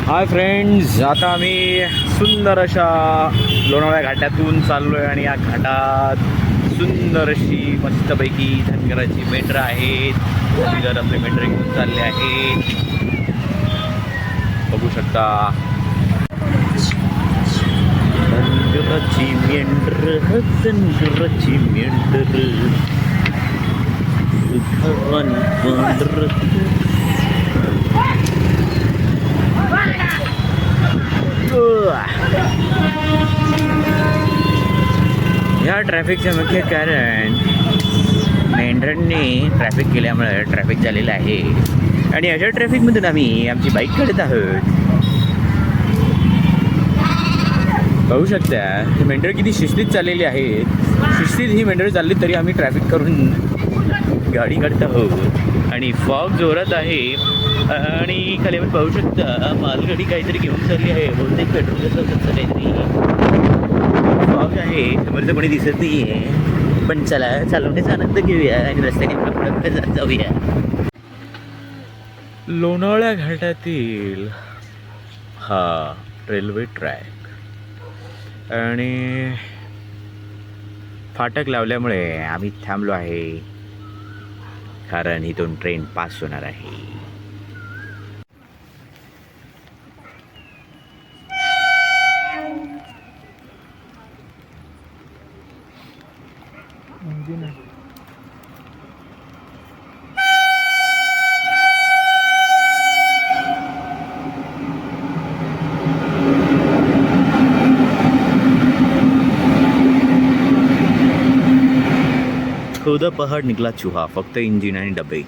Hi friends, आता आम्ही सुंदर अशा लोणावळ्या घाटातून चाललो आहे आणि या घाटात सुंदर अशी मस्तपैकी धनगराची मेंढरं आहेत. धनगर आपले मेंढरं घेऊन चालले आहेत, बघू शकता. धनगराची मेंढरं, धनगराची मेंढरं, सुधावानी पांढरं. या ट्रॅफिकचे मुख्य कारण मेंढरांनी ट्रॅफिक केल्यामुळे ट्रॅफिक झालेलं आहे आणि अशा ट्रॅफिकमधून आम्ही आमची बाईक काढत आहोत. पाहू शकता ही मेंढरं किती शिस्तीत चाललेली आहेत. शिस्तीत ही मेंढरं चालली तरी आम्ही ट्रॅफिक करून गाडी काढत आहोत आणि फॉग जोरात आहे. आणि खाली आपण पाहू शकता मालगाडी काहीतरी घेऊन चालली आहे. बहुतेक पेट्रोल काहीतरी फॉग आहे, समोरचं कोणी दिसत नाही आहे. पण चला चालवण्याचा आनंद घेऊया आणि रस्त्याने पुढे जात जाऊया. लोणावळ्या घाटातील हा रेल्वे ट्रॅक आणि फाटक लावल्यामुळे आम्ही थांबलो आहे, कारण इथून ट्रेन पास होणार आहे. खुदा पहाड निघला चुहा, फक्त इंजिन आणि डबे.